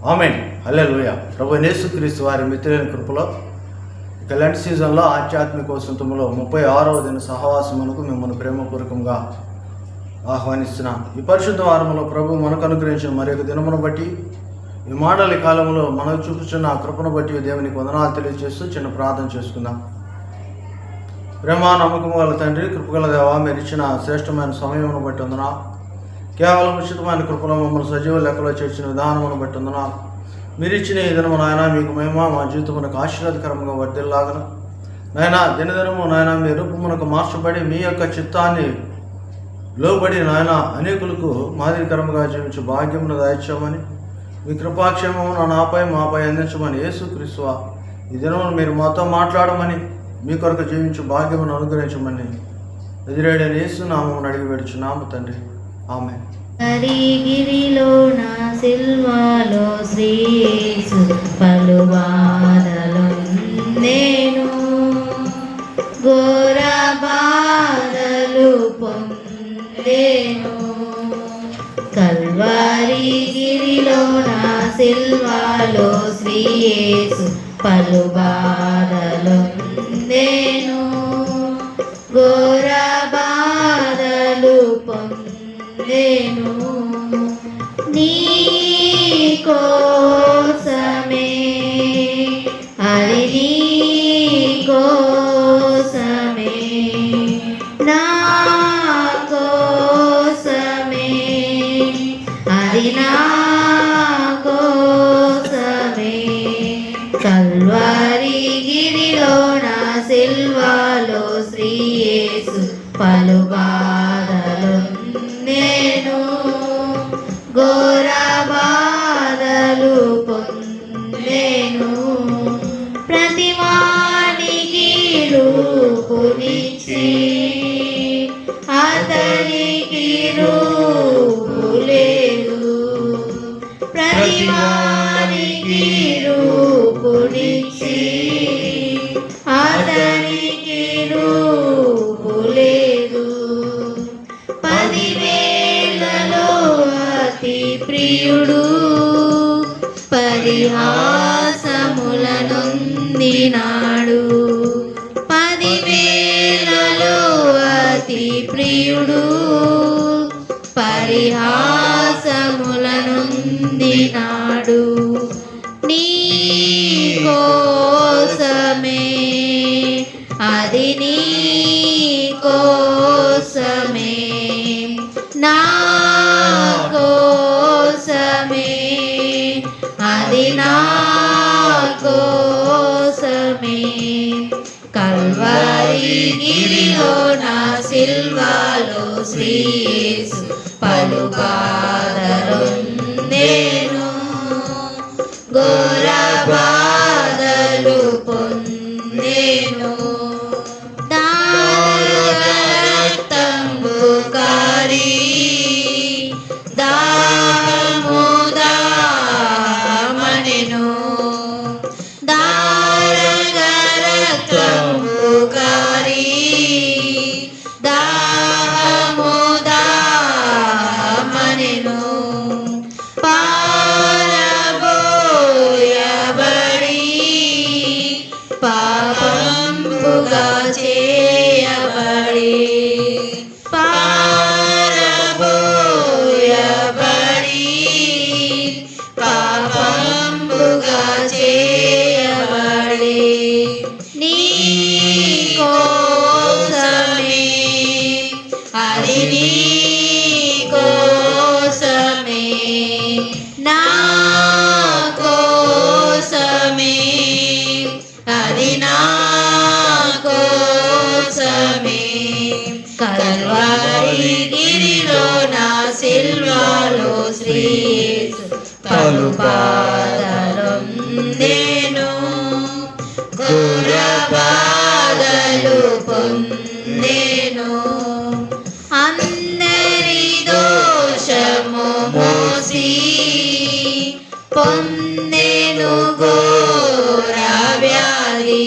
ఆమేన్. హల్లెలూయా. ప్రభు యేసుక్రీస్తు వారి మిత్రులైన కృపలో ఇక లెంట్ సీజన్లో ఆధ్యాత్మిక వసంతంలో 36వ దిన సహవాసమునకు మిమ్మల్ని ప్రేమపూర్వకంగా ఆహ్వానిస్తున్నాం. ఈ పరిశుద్ధ వారంలో ప్రభు మనకు అనుగ్రహించిన మరి ఒక దినమును బట్టి ఈ మాటల కాలంలో మనకు చూపుచున్న ఆ కృపను బట్టి దేవునికి వందనాలు తెలియజేస్తూ చిన్న ప్రార్థన చేసుకుందాం. ప్రేమ నమ్మకం గల తండ్రి, కృపగల దేవా, మీరు ఇచ్చిన శ్రేష్టమైన సమయమును బట్టి వందనా. కేవలం ఉచితమైన కృపలో మమ్మల్ని సజీవ లెక్కలో చేర్చిన విధానమును బట్టి వందనా. మీరు ఇచ్చిన ఈ దినము నాయన మీకు మహిమ మా జీవితమునకు ఆశీర్వాదకరంగా వర్ధిల్లాగన నాయన దినదినము నాయన మీ రూపమునకు మార్చబడి మీ యొక్క చిత్తాన్ని లోబడి నాయన అనేకులకు మాదిరికరంగా జీవించే భాగ్యమును దయచేయమని, మీ కృపాక్షేమము నాపై మాపై అందించమని యేసుక్రీస్తు ఈ దినమును మీరు మాతో మాట్లాడమని, మీ కొరకు జీవించే భాగ్యమును అనుగ్రహించమని ఎదురేడని యేసు నామమును అడిగి వేడుచున్నాము తండ్రి. ఆమేన్. హరిగిరిలో నా సిల్వాలో శ్రీయేసు పలు బాధలు నేను ఘోర బాధలు పొందేను. కల్వరిగిరిలో నా సిల్వాలో శ్రీయేసు పలు బాధలు నేను ఘోర బాధలు పొందేను. నీ కోసమే అది నీ కోసమే నా కోసమే అది నా కోసమే. కల్వరిగిరిలో నా సిల్వాలో శ్రీయేసు పలు బాధలు నేను ఘోర బాధలు పొందేను. ప్రతివానికి రూపునిచ్చి అతనికి రూపు లేదు. ప్రతివానికి రూపునిచ్చి అతనికి రూపు లేదు. 10,000లో అతి ప్రియుడు పరిహాసములనొందినాడు. 10,000లో అతి ప్రియుడు పరిహాసములనొందినాడు. నీ కోసమే అది నీ కోసమే నా కోసమే అది నా కోసమే. కల్వరిగిరిలో నా సిల్వాలో శ్రీయేసు పలు బాధలు నేను ఘోర బాధలు పొందేను. రక్తంబు కారి దాహము దామనెను. రక్తంబు కారి దాహము దామనెను. పారబోయబడి పాపంబుగా చేయబడి పారబోయబడి పాపంబుగా చేయబడి నీ కోసమే అది నీ కోసమే నా కోసమే అది నా కోసమే. కల్వరిగిరిలో నా సిల్వాలో శ్రీయేసు పలు బాధలు నేను ఘోర బాధలు పొందేను. అందరి దోషము మోసి పొందెను ఘోర వ్యాధి.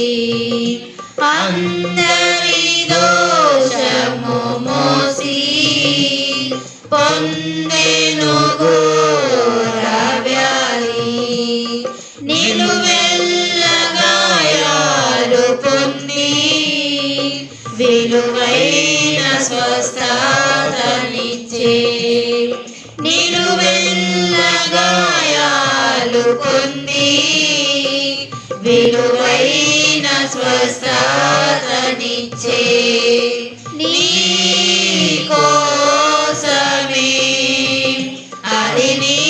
అందరి దోషము మోసి పొందెను ఘోర వ్యాధి. నిలువెల్ల గాయాలు పొంది విలువైన స్వస్థతనిచ్చే నీ కోసమే, అది నీ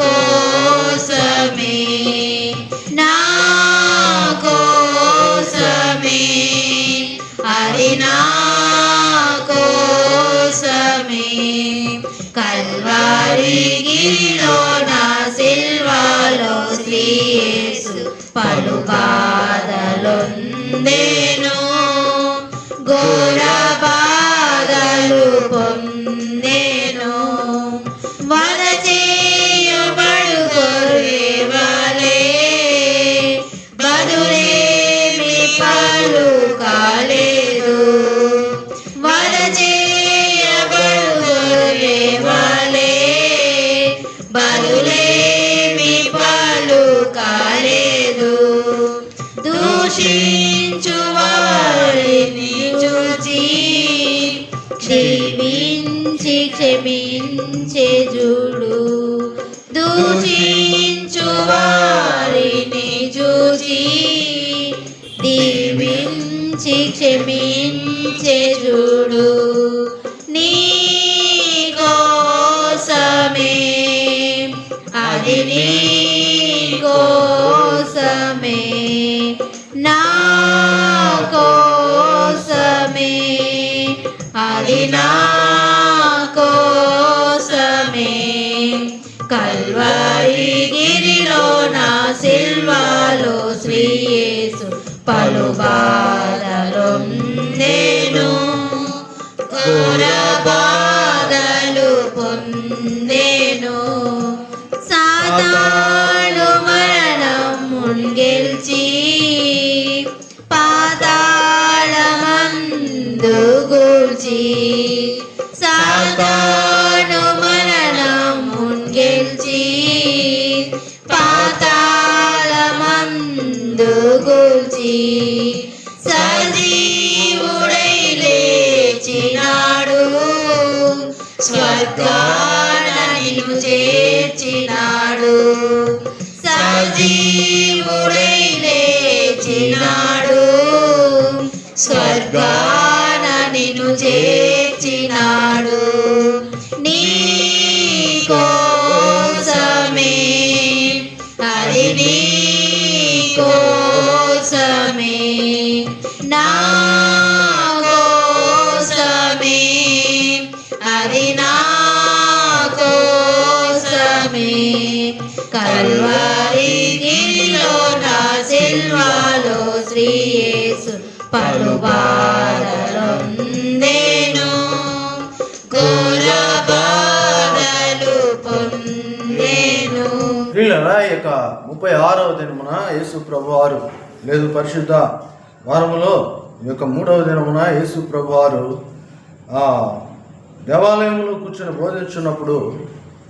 కోసమే, నా కోసమే, అది నా కోసమే. కల్వారి గిరిలో నా సిల్వలో శ్రీ యేసు పలు బాధలొందెను, ఘోర బాధలు పొందెను. వధ చేయబడు గొర్రె వలె బదులేమి పలుకలేదు. వధ చేయబడు గొర్రె వలె బదులేమి పలుకలేదు. దూషించు వారిని చూచి క్షమించి క్షమించే చూడు. దూషించు వారిని చూచి దీవించి క్షమించే చూడు. నీ కోసమే, అది నీ కోసమే, నా కోసమే, అది నా కోసమే. కల్వరి గిరిలో నా సిల్వలో శ్రీ యేసు పలు బాధలొందెను, ఘోర బాధలు పొందెను. సాతాను మరణమున్ గెల్చి పాతాళమందు గూల్చి, సాతాను మరణమున్ గెల్చి పాతాళమందు గూల్చి, సజీవుడై లేచినాడు, స్వర్గాన నిన్ను చేర్చినాడు. సజీవుడై లేచినాడు, స్వర్గాన నిన్ను చేర్చినాడు. నీ కోసమే, అది నీ కోసమే, నా కోసమే, అది నా కోసమే. కల్వరి గిరిలో నా సిల్వలో శ్రీ యేసు పలు బాధలొందెను, ఘోర బాధలు పొందెను. ప్రియులారా, ఈ యొక్క 36వ దినమున యేసు ప్రభువారు లేదు పరిశుద్ధ వారములో ఈ యొక్క 3వ దినమున యేసు ప్రభువారు దేవాలయంలో కూర్చొని బోధించున్నప్పుడు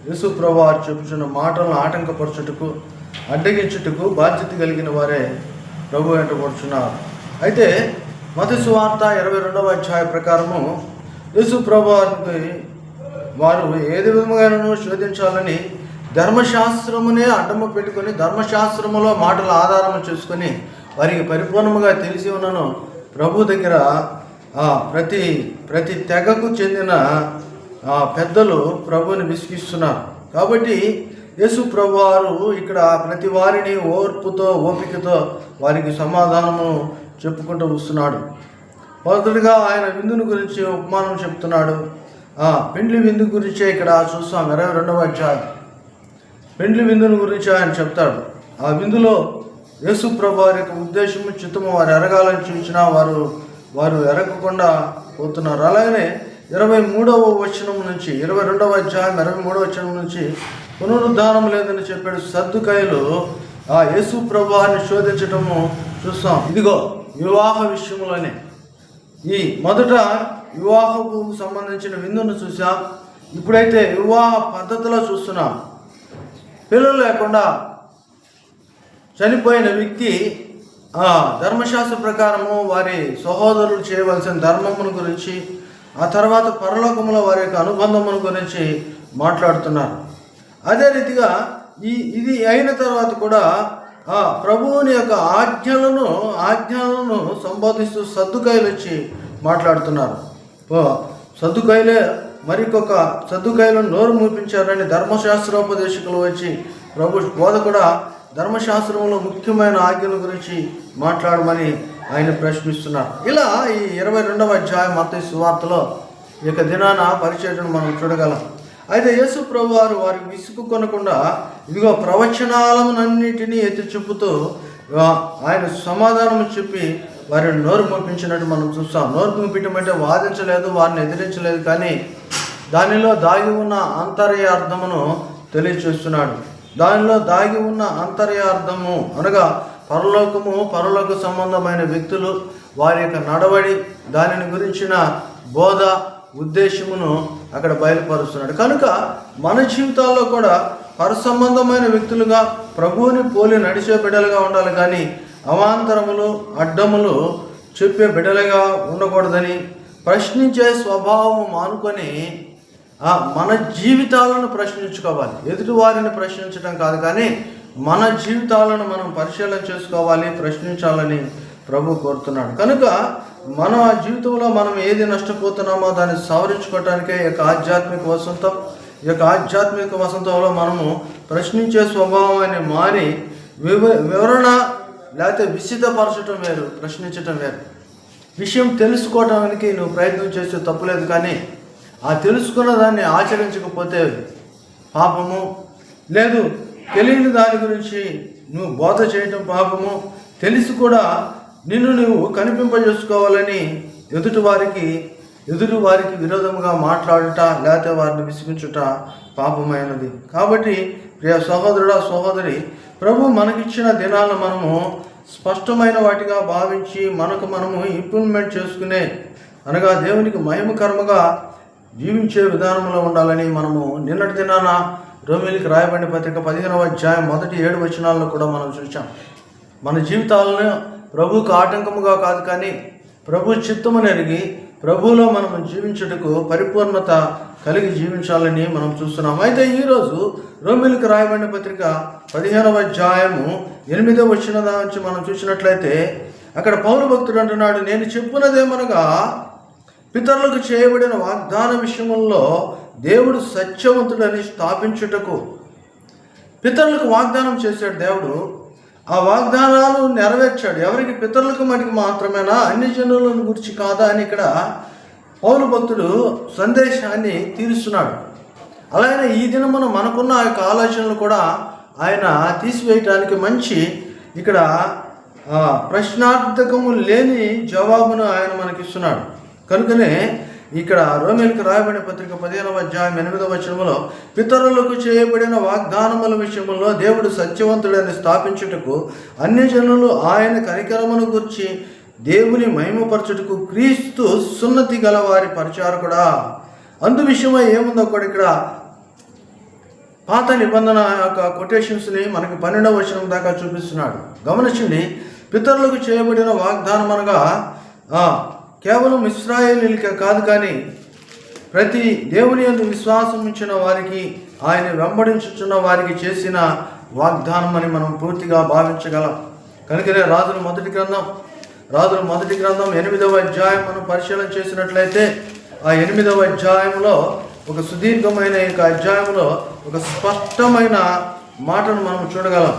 యేసు ప్రభువారు చెప్పుచున్న మాటలను ఆటంకపరచుటకు అడ్డగించుటకు బాధ్యత కలిగిన వారే ప్రభు వెంటబడుచున్నారు. అయితే మత్తయి సువార్త 22వ అధ్యాయ ప్రకారము యేసు ప్రభువారికి వారు ఏది విధముగానూ శోధించాలని ధర్మశాస్త్రమునే అడ్డము పెట్టుకొని ధర్మశాస్త్రములో మాటల ఆధారము చేసుకొని వారికి పరిపూర్ణముగా తెలిసి ఉన్నను ప్రభు దగ్గర ప్రతి తెగకు చెందిన పెద్దలు ప్రభుని విసిగిస్తున్నారు. కాబట్టి యేసు ప్రభువారు ఇక్కడ ప్రతి వారిని ఓర్పుతో ఓపికతో వారికి సమాధానము చెప్పుకుంటూ వస్తున్నాడు. మొదటిగా ఆయన విందుని గురించి ఉపమానం చెప్తున్నాడు. పెండ్లి విందు గురించే ఇక్కడ చూస్తాం 22వ అధ్యాయం. పెండ్లి విందుని గురించి ఆయన చెప్తాడు. ఆ విందులో యేసు ప్రభువారి యొక్క ఉద్దేశము చిత్తము వారు ఎరగాలని చూసినా వారు ఎరగకుండా పోతున్నారు. అలాగనే 23వ వచనం నుంచి 22వ అధ్యాయం 23వ వచనం నుంచి పునరుద్ధానం లేదని చెప్పాడు. సద్దుకాయలు యేసు ప్రభువారిని శోధించటము చూస్తాం. ఇదిగో వివాహ విషయంలోనే ఈ మొదట వివాహకు సంబంధించిన విందును చూసాం. ఇప్పుడైతే వివాహ పద్ధతిలో చూస్తున్నాం. పిల్లలు లేకుండా చనిపోయిన వ్యక్తి ధర్మశాస్త్ర ప్రకారము వారి సహోదరులు చేయవలసిన ధర్మమును గురించి, ఆ తర్వాత పరలోకములో వారి యొక్క అనుబంధమును గురించి మాట్లాడుతున్నారు. అదే రీతిగా ఇది అయిన తర్వాత కూడా ప్రభువుని యొక్క ఆజ్ఞలను సంబోధిస్తూ సద్దుకాయలు వచ్చి మాట్లాడుతున్నారు. సద్దుకాయలే మరికొక సద్దుకాయలను నోరు మూపించారని ధర్మశాస్త్రోపదేశకులు వచ్చి ప్రభు బోధ కూడా ధర్మశాస్త్రంలో ముఖ్యమైన ఆజ్ఞల గురించి మాట్లాడమని ఆయన ప్రశ్నిస్తున్నారు. ఇలా ఈ 22వ అధ్యాయం మత్తయి సువార్తలో ఈ యొక్క దినాన పరిచర్యను మనం చూడగలం. అయితే యేసు ప్రభు వారికి విసుగు కొనకుండా ఇదిగో ప్రవచనాలన్నిటినీ ఎత్తి చూపుతూ ఆయన సమాధానం చెప్పి వారిని నోరు పంపించినట్టు మనం చూస్తాం. నోరు పంపించడం అంటే వాదించలేదు, వారిని ఎదిరించలేదు, కానీ దానిలో దాగి ఉన్న అంతర్యార్థమును తెలియచేస్తున్నాడు. దానిలో దాగి ఉన్న అంతర్యార్థము అనగా పరలోక సంబంధమైన వ్యక్తులు, వారి యొక్క నడవడి, దానిని గురించిన బోధ, ఉద్దేశమును అక్కడ బయలుపరుస్తున్నాడు. కనుక మన జీవితాల్లో కూడా పరసంబంధమైన వ్యక్తులుగా ప్రభువుని పోలి నడిచే బిడ్డలుగా ఉండాలి, కానీ అవాంతరములు, అడ్డములు చెప్పే బిడ్డలుగా ఉండకూడదని, ప్రశ్నించే స్వభావం మానుకొని మన జీవితాలను ప్రశ్నించుకోవాలి. ఎదుటి వారిని ప్రశ్నించడం కాదు, కానీ మన జీవితాలను మనం పరిశీలన చేసుకోవాలి, ప్రశ్నించాలని ప్రభు కోరుతున్నాడు. కనుక మన జీవితంలో మనం ఏది నష్టపోతున్నామో దాన్ని సవరించుకోవటానికే ఈ యొక్క ఆధ్యాత్మిక వసంతం. ఈ యొక్క ఆధ్యాత్మిక వసంతంలో మనము ప్రశ్నించే స్వభావాన్ని మారి వివరణ లేకపోతే విసిద్ధపరచడం వేరు, ప్రశ్నించటం వేరు. విషయం తెలుసుకోవడానికి నువ్వు ప్రయత్నం చేస్తే తప్పులేదు, కానీ ఆ తెలుసుకున్న దాన్ని ఆచరించకపోతే పాపము, లేదు తెలియని దాని గురించి నువ్వు బోధ చేయటం పాపము, తెలిసి కూడా నువ్వు కనిపింపజేసుకోవాలని ఎదుటి వారికి విరోధముగా మాట్లాడుట, లేకపోతే వారిని విసిగించుట పాపమైనది. కాబట్టి ప్రియ సహోదరుడా, సహోదరి, ప్రభు మనకిచ్చిన దినాలను మనము స్పష్టమైన వాటిగా భావించి మనము ఇంప్లిమెంట్ చేసుకునే, అనగా దేవునికి మహిమకరముగా జీవించే విధానంలో ఉండాలని మనము నిన్నటి దినాన రోమీయులకు రాయబడిన పత్రిక 15వ అధ్యాయం మొదటి 7 వచనాల్లో కూడా మనం చూసాం. మన జీవితాలను ప్రభువుకు ఆటంకముగా కాదు, కానీ ప్రభు చిత్తమును ఎరిగి ప్రభువులో మనం జీవించుటకు పరిపూర్ణత కలిగి జీవించాలని మనం చూస్తున్నాం. అయితే ఈరోజు రోమీయులకు రాయబడిన పత్రిక 15వ అధ్యాయము 8వ వచనం నుంచి మనం చూసినట్లయితే అక్కడ పౌలు భక్తుడు అంటున్నాడు, నేను చెప్పున్నదేమనగా పితరులకు చేయబడిన వాగ్దాన విషయంలో దేవుడు సత్యవంతుడని స్థాపించుటకు. పితరులకు వాగ్దానం చేశాడు దేవుడు, ఆ వాగ్దానాలు నెరవేర్చాడు. ఎవరికి? పితరులకు మటుకు మాత్రమేనా, అన్ని జనులను గురించి కాదా అని ఇక్కడ పౌలు భక్తుడు సందేశాన్ని తీరుస్తున్నాడు. అలాగే ఈ దినమున మనకున్న ఆ యొక్క ఆలోచనలు కూడా ఆయన తీసివేయటానికి మంచి ఇక్కడ ప్రశ్నార్థకము లేని జవాబును ఆయన మనకిస్తున్నాడు. కనుకనే ఇక్కడ రోమీయులకు రాయబడిన పత్రిక 15వ అధ్యాయం 8వ వచనంలో పితరులకు చేయబడిన వాగ్దానముల విషయంలో దేవుడు సత్యవంతుడని స్థాపించుటకు అన్ని జనులు ఆయన కనికరమును గురించి దేవుని మహిమపరచుటకు క్రీస్తు సున్నతి గల వారి పరిచారకుడా. అందు విషయమై ఏముందో కూడా ఇక్కడ పాత నిబంధన యొక్క కొటేషన్స్ని మనకి 12వ వచనం దాకా చూపిస్తున్నాడు. గమనించండి, పితరులకు చేయబడిన వాగ్దానం అనగా కేవలం ఇశ్రాయేలీలకే కాదు, కానీ ప్రతి దేవుని యందు విశ్వాసం ఉంచిన వారికి, ఆయన వెంబడించుచున్న వారికి చేసిన వాగ్దానం అని మనం పూర్తిగా భావించగలం. కనుకనే రాజుల మొదటి గ్రంథం 8వ అధ్యాయం మనం పరిశీలన చేసినట్లయితే ఆ 8వ అధ్యాయంలో ఒక సుదీర్ఘమైన యొక్క అధ్యాయంలో ఒక స్పష్టమైన మాటను మనం చూడగలం.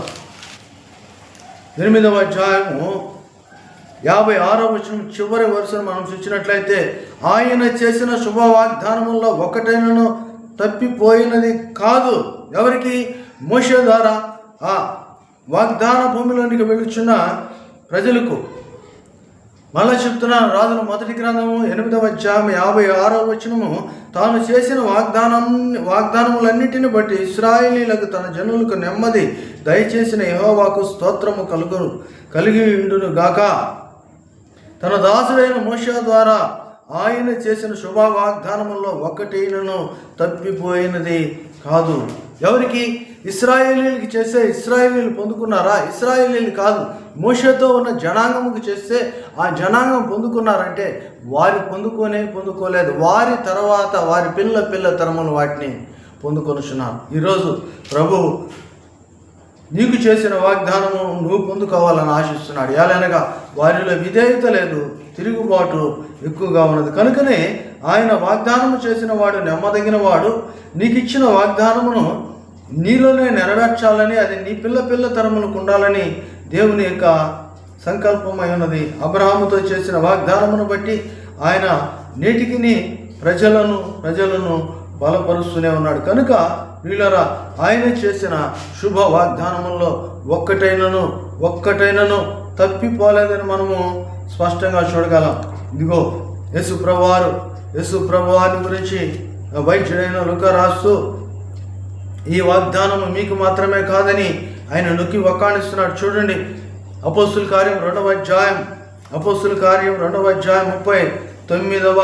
8వ అధ్యాయము 56వ వచనం చివరి వరుసను మనం చూసినట్లయితే ఆయన చేసిన శుభ వాగ్దానముల్లో ఒకటైనను తప్పిపోయినది కాదు. ఎవరికి? మోషే ద్వారా ఆ వాగ్దాన భూమిలోనికి వెళుచున్న ప్రజలకు. మళ్ళా చెప్తున్నాను, రాజుల మొదటి గ్రంథము 8వ అధ్యాయం 56వ వచనము, తాను చేసిన వాగ్దానములన్నిటిని బట్టి ఇశ్రాయేలీలకు తన జనులకు నెమ్మది దయచేసిన యెహోవాకు స్తోత్రము కలిగి ఉండును గాక. తన దాసుడైన మోషే ద్వారా ఆయన చేసిన శుభ వాగ్దానముల్లో ఒకటైనను తప్పిపోయినది కాదు. ఎవరికి? ఇశ్రాయేలీలకి చేస్తే ఇశ్రాయేలీలు పొందుకున్నారా? ఇశ్రాయేలీలు కాదు, మోషేతో ఉన్న జనాంగముకు చేస్తే ఆ జనాంగం పొందుకున్నారంటే వారి పొందుకోలేదు. వారి తర్వాత వారి పిల్ల తరములు వాటిని పొందుకొనుచున్నారు. ఈరోజు ప్రభువు నీకు చేసిన వాగ్దానము నువ్వు పొందుకోవాలని ఆశిస్తున్నాడు. ఎలానగా వారిలో విధేయత లేదు, తిరుగుబాటు ఎక్కువగా ఉన్నది. కనుకనే ఆయన వాగ్దానము చేసిన వాడు నమ్మదగిన వాడు. నీకు ఇచ్చిన వాగ్దానమును నీలోనే నెరవేర్చాలని, అది నీ పిల్ల తరములకు ఉండాలని దేవుని యొక్క సంకల్పమై ఉన్నది. అబ్రహాముతో చేసిన వాగ్దానమును బట్టి ఆయన నేటికి ప్రజలను బలపరుస్తూనే ఉన్నాడు. కనుక వీళ్ళరా ఆయన చేసిన శుభ వాగ్దానముల్లో ఒక్కటైనను తప్పిపోలేదని మనము స్పష్టంగా చూడగలం. ఇదిగో యేసు ప్రభువారి గురించి వైద్యుడైన లూకా రాస్తూ ఈ వాగ్దానము మీకు మాత్రమే కాదని ఆయన నొక్కి వక్కాణిస్తున్నాడు. చూడండి, అపోస్తుల కార్యం 2వ అధ్యాయం 39వ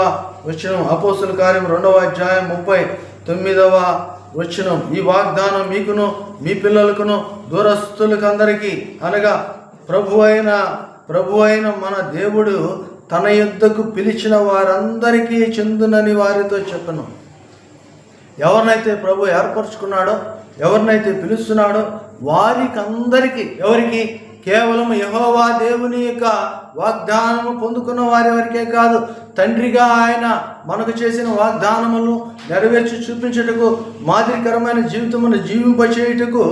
వచనం. అపోస్తుల కార్యం 2వ అధ్యాయం 39వ వచనం. ఈ వాగ్దానం మీకును మీ పిల్లలకును దూరస్తులకందరికీ అనగా ప్రభు అయిన మన దేవుడు తన యొద్దకు పిలిచిన వారందరికీ చెందునని వారితో చెప్పను. ఎవరినైతే ప్రభు ఏర్పరచుకున్నాడో, ఎవరినైతే పిలుస్తున్నాడో ఎవరికి కేవలం యెహోవా దేవుని యొక్క వాగ్దానము పొందుకున్న వారెవరికే కాదు, తండ్రిగా ఆయన మనకు చేసిన వాగ్దానములను నెరవేర్చి చూపించుటకు, మాదిరికరమైన జీవితమును జీవింపచేయుటకు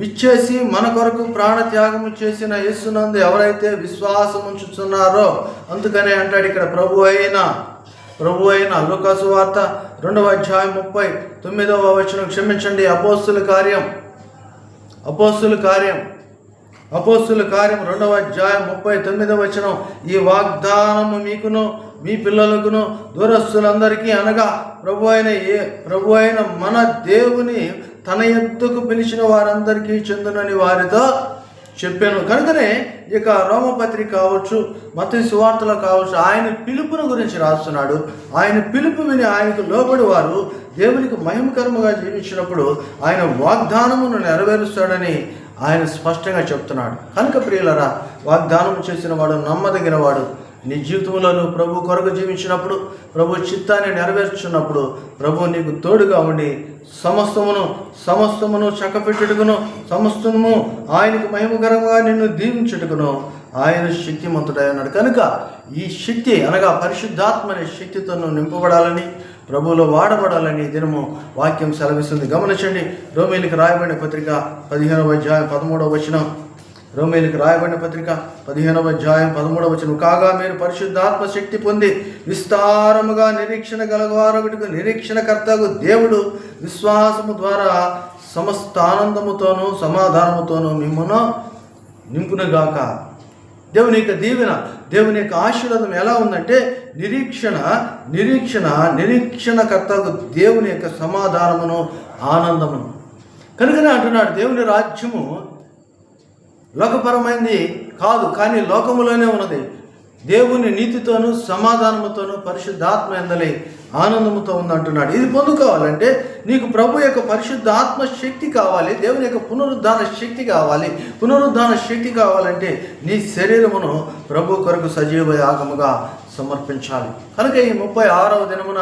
విచ్చేసి మన కొరకు ప్రాణత్యాగము చేసిన యేసునందు ఎవరైతే విశ్వాసం ఉంచుతున్నారో, అందుకనే అంటాడు ఇక్కడ ప్రభు అయిన లూకా సువార్త 2వ అధ్యాయం 39వ వచనం. క్షమించండి, అపోస్తుల కార్యం 2వ అధ్యాయం 39వ వచనం. ఈ వాగ్దానము మీకును మీ పిల్లలకును దూరస్తులందరికీ అనగా ప్రభు అయిన మన దేవుని తన యొద్దకు పిలిచిన వారందరికీ చెందునని వారితో చెప్పాను. కనుకనే ఇక రోమపత్రిక కావచ్చు, మత్తయి సువార్తలో కావచ్చు, ఆయన పిలుపును గురించి రాస్తున్నాడు. ఆయన పిలుపు విని ఆయనకు లోబడి వారు దేవునికి మహిమకరముగా జీవించినప్పుడు ఆయన వాగ్దానమును నెరవేరుస్తాడని ఆయన స్పష్టంగా చెప్తున్నాడు. కనుక ప్రియులరా, వాగ్దానం చేసిన వాడు నమ్మదగిన వాడు. నీ జీవితంలో నువ్వు ప్రభు కొరకు జీవించినప్పుడు, ప్రభు చిత్తాన్ని నెరవేర్చున్నప్పుడు ప్రభు నీకు తోడుగా ఉండి సమస్తమును చక్కపెట్టుటకును, సమస్తము ఆయనకు మహిమకరంగా నిన్ను దీవించుటకును ఆయన శక్తిమంతుడై ఉన్నాడు. కనుక ఈ శక్తి అనగా పరిశుద్ధాత్మ అనే శక్తితో నువ్వు నింపబడాలని, ప్రభువులో వాడబడాలని దినము వాక్యం సెలవిస్తుంది. గమనించండి, రోమీయులకు రాయబడిన పత్రిక 15వ అధ్యాయం 13వ వచనం. రోమీయులకు రాయబడిన పత్రిక 15వ అధ్యాయం 13వ వచనం. కాగా మీరు పరిశుద్ధాత్మ శక్తి పొంది విస్తారముగా నిరీక్షణ గలవారొకటికు నిరీక్షణకర్తకు దేవుడు విశ్వాసము ద్వారా సమస్త ఆనందముతోనూ సమాధానముతోనూ మిమ్మును నింపునుగాక. దేవుని యొక్క దీవెన, దేవుని యొక్క ఆశీర్వాదం ఎలా ఉందంటే నిరీక్షణకర్తకు దేవుని యొక్క సమాధానమును ఆనందమును. కనుకనే అంటున్నాడు, దేవుని రాజ్యము లోకపరమైనది కాదు, కానీ లోకములోనే ఉన్నది. దేవుని నీతితోనూ సమాధానముతోనూ పరిశుద్ధాత్మ యందలి ఆనందముతో ఉందంటున్నాడు. ఇది పొందుకోవాలంటే నీకు ప్రభు యొక్క పరిశుద్ధాత్మ శక్తి కావాలి, దేవుని యొక్క పునరుద్ధాన శక్తి కావాలంటే నీ శరీరమును ప్రభు కొరకు సజీవ యాగముగా సమర్పించాలి. కనుక ఈ 36వ దినమున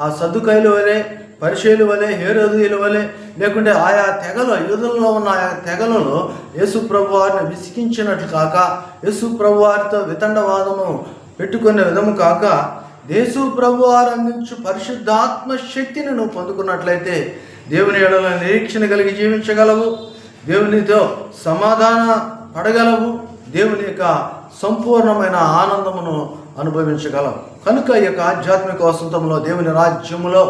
ఆ సద్దుకైలు వలె, పరిశీలు వలె, హేరోదీయుల వలె, లేకుంటే ఆయా తెగల యూదులలో ఉన్న ఆయా తెగలలో యేసు ప్రభు వారిని విసిగించినట్లు కాక, యేసు ప్రభు వారితో వితండవాదము పెట్టుకునే విధము కాక, యేసు ప్రభు వారు అందించు పరిశుద్ధాత్మ శక్తిని నువ్వు పొందుకున్నట్లయితే దేవుని ఎడల నిరీక్షణ కలిగి జీవించగలవు, దేవునితో సమాధాన పడగలవు, దేవుని యొక్క సంపూర్ణమైన ఆనందమును అనుభవించగలవు. కనుక ఈ యొక్క ఆధ్యాత్మిక వసంతంలో, దేవుని రాజ్యములో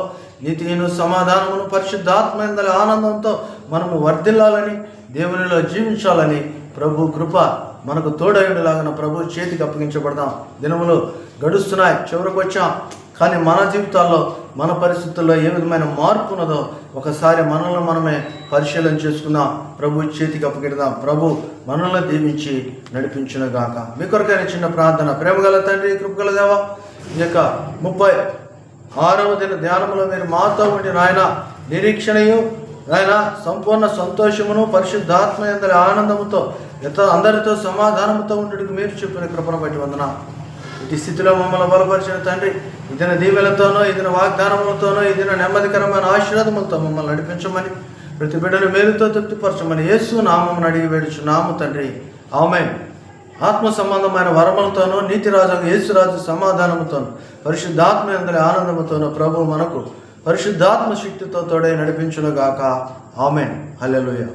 నీతిను సమాధానమును పరిశుద్ధాత్మ యందలి ఆనందంతో మనము వర్ధిల్లాలని, దేవునిలో జీవించాలని ప్రభు కృప మనకు తోడైండులాగా ప్రభు చేతికి అప్పగించబడదాం. దినములు గడుస్తున్నాయి, చివరికి వచ్చాం. కానీ మన జీవితాల్లో, మన పరిస్థితుల్లో ఏ విధమైన మార్పు ఉన్నదో ఒకసారి మనల్ని మనమే పరిశీలన చేసుకుందాం, ప్రభు చేతికి అప్పగిడదాం. ప్రభు మనల్ని దీవించి నడిపించునుగాక. మీ కొరకైన చిన్న ప్రార్థన. ప్రేమగల తండ్రి, కృపగల దేవా, ఈ యొక్క 36వ దిన ధ్యానంలో మీరు మాతో ఉండి నాయన నిరీక్షణయు, నాయన సంపూర్ణ సంతోషమును పరిశుద్ధాత్మ యందలి ఆనందముతో అందరితో సమాధానముతో ఉండడానికి మీరు చెప్పిన కృపను బట్టి వందన. ఇటు స్థితిలో మమ్మల్ని బలపరిచిన తండ్రి, ఇదిన దీవెలతోనో, ఇదిన వాగ్దానములతోనో, ఇదిన నెమ్మదికరమైన ఆశీర్వాదములతో మమ్మల్ని నడిపించమని, ప్రతి బిడ్డను మేలుతో తృప్తిపరచమని యేసు నామమును అడిగి వేడుచున్నాము తండ్రి. ఆమేన్. ఆత్మ సంబంధమైన వరములతోనూ, నీతిరాజు యేసురాజు సమాధానముతోనూ, పరిశుద్ధాత్మ యందలి ఆనందముతోనూ ప్రభు మనకు పరిశుద్ధాత్మ శక్తితో తోడై నడిపించునుగాక. ఆమేన్. హల్లెలూయా.